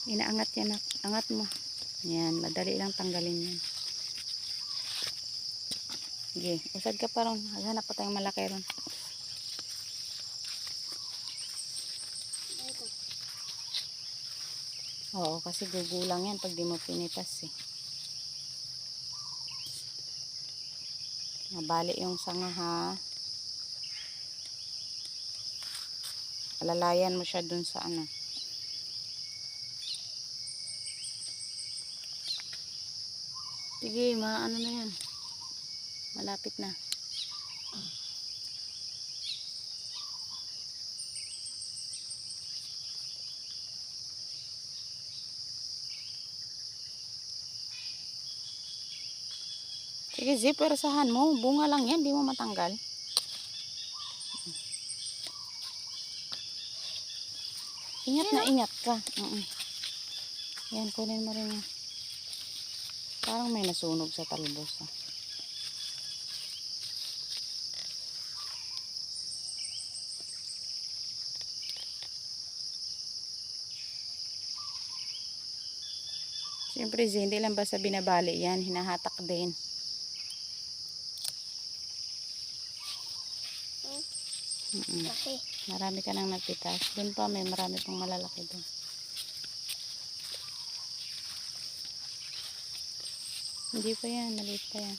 Inaangat yan. Angat mo. Yan. Madali lang tanggalin yan. Sige. Usad ka pa ron. Hanap pa tayong malaki ron. Oo, kasi gugulang yan pag di mo pinitas eh. Mabali yung sanga ha. Alalayan mo siya dun sa ano. Sige, maano na yan. Malapit na. Sige, zipper sahan mo. Bunga lang yan, di mo matanggal. Ingat na ingat ka. Yan, kunin mo rin yan. Parang may nasunog sa talbos. Siyempre, hindi lang basta binabali yan. Hinahatak din. Marami ka nang nagpitas. Doon pa, may marami pang malalaki doon. Hindi pa yan, maliit pa yan.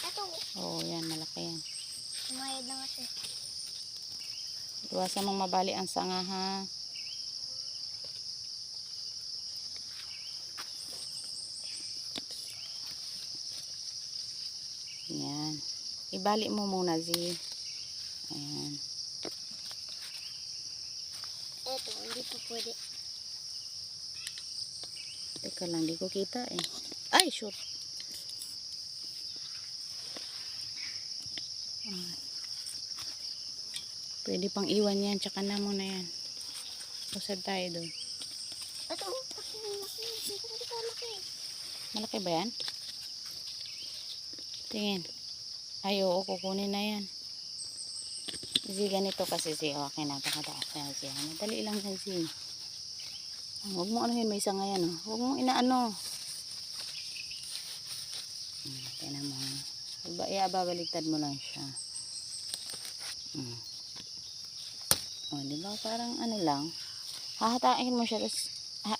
Ito. Oo, yan, malaki yan. Umayad na nga siya. Iwasan mong mabali ang sanga ha. Yan. Ibali mo muna, Z. Ayan. Ito, hindi pa pwede. Teka lang, di ko kita eh. Ay, shoot. Pwede pang iwan yan, tsaka na muna yan. Usad tayo doon. Ito, hindi ka laki. Malaki ba yan? Tingin. Ay, oo, kukunin na yan. Z, ganito kasi Z. Okay, napakataas na Z. Madali lang yan Z. Huwag mo anuhin, may isa nga yan. Oh. Huwag mong inaano. Tingnan mo. Babaligtad mo lang siya. O, diba? Parang ano lang. Hahatain mo siya. Tapos,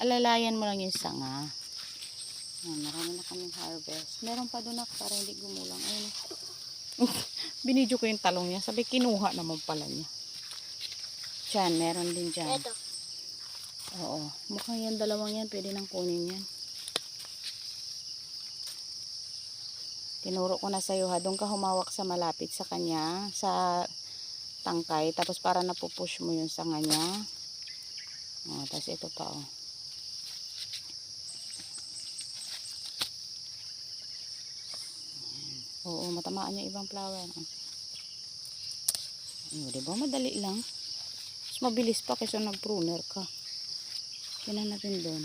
alalayan mo lang yung sanga. Marami na kaming harvest. Meron pa doon para hindi gumulang. Ayun. Binidyo ko yung talong niya. Sabi, kinuha naman pala niya. Diyan, meron din dyan. Ito. Oo. Mukhang yan, dalawang yan. Pwede nang kunin yan. Tinuro ko na sa'yo ha. Doon ka humawak sa malapit sa kanya. Sa tangkay. Tapos para napupush mo yung sanga niya. O, tapos ito pa o. Oo, matamaan niya ibang flower. O, diba? Madali lang. Mas mabilis pa kaysa nag-pruner ka. Kinan natin doon.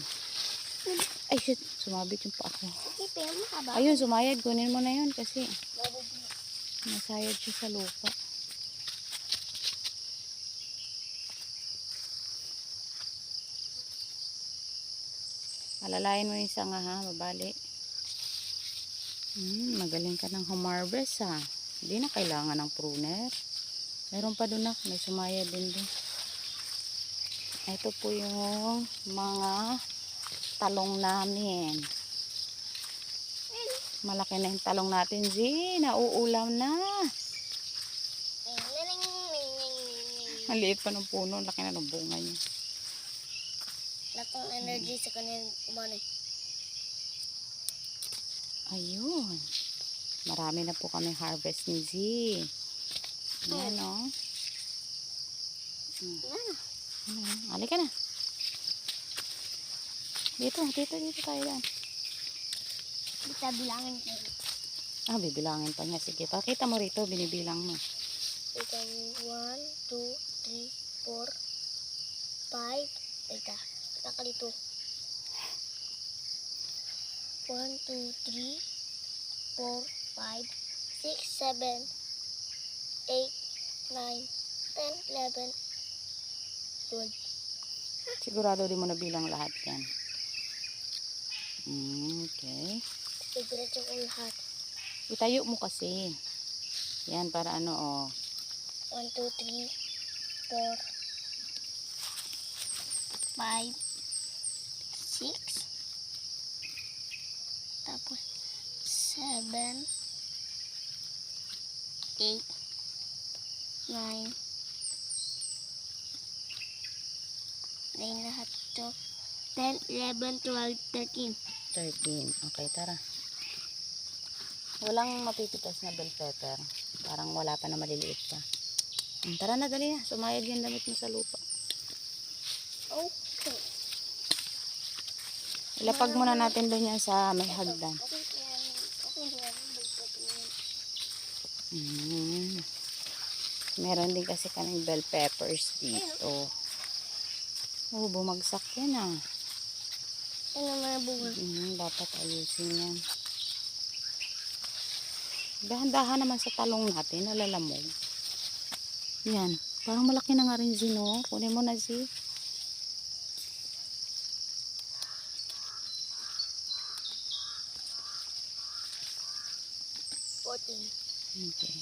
Ay, shit. Sumabit yung pa ako. Ayun, sumayad. Kunin mo na yun kasi nasayad siya sa lupa. Alalayan mo yung sanga ha. Mabali. Magaling ka ng humarvest ha. Hindi na kailangan ng pruner. Meron pa doon na. May sumayad din doon. Ito po yung mga talong namin. Malaki na yung talong natin, Z. Nauulam na. Ang liit pa ng puno. Laki na ng bunga niya. Lakong energy sa kanil umano. Ayun. Marami na po kami harvest ni Z. Ayan o. Halika na. Dito tayo yan. Kita bilangin ko. Bibilangin pa niya. Sige, pakita mo rito. Binibilang mo. Ito, 1, 2, 3, 4, 5. Teka, nakalito. 1, 2, 3, 4, 5, 6, 7, 8, 9, 10, 11, 12. Sigurado di mo na bilang lahat yan. Okay. Diretso ko lahat. Itayo mo kasi. Yan, para ano, oh. 1, 2, 3, 4, 5, 6. Tapos 7, 8, 9. 9 lahat to. 10, 11, 12, 13. 13. Okay, tara. Walang mapipitas na bell pepper. Parang wala pa na maliliit pa. Tara na, dali na. Sumayag yung damit mo sa lupa. Okay. Ilapag muna natin doon yan sa may hagdan. Meron din kasi kaming bell peppers dito. Oh, bumagsak yan ah. Ano mga bunga? Dapat ayusin yan. Dahan-dahan naman sa talong natin, nalalamog. Yan. Parang malaki na nga rin zino. Kunin mo na si. 14. Okay.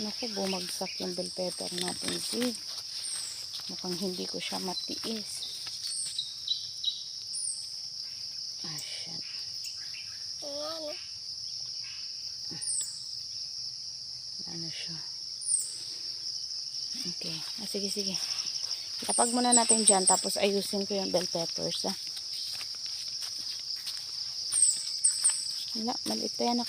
Naku, bumagsak yung bell pepper natin, si. Mukhang hindi ko siya matiis. Shit. Ano? Ano siya? Okay. Sige, sige. Lapag muna natin dyan, tapos ayusin ko yung bell peppers, ah. Wala, maliit pa yan, ah.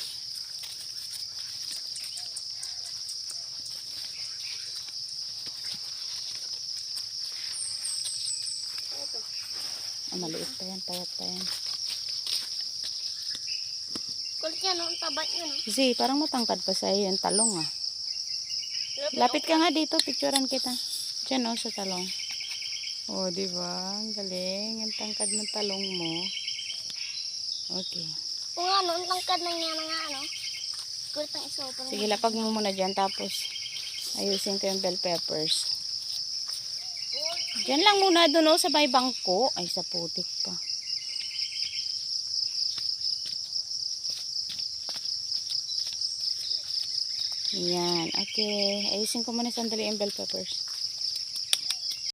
Ito. Maliit pa yan, payat pa yan. Kulit yan, ang taba niya, no? Zee, parang matangkad pa sa'yo yung talong, ah. Lapit ka nga dito, picturean kita. Diyan, oh, sa talong. Oh, di ba? Ang galing. Ang tangkad ng talong mo. Okay. Kung ano, ang tangkad na niya na nga, ano? Kulit ng iso. Sige, lapag mo muna dyan, tapos ayusin ko yung bell peppers. Diyan lang muna dun, oh, sa may bangko. Ay, sa putik pa. Yan. Okay. Ayusin ko muna sandali yung bell peppers.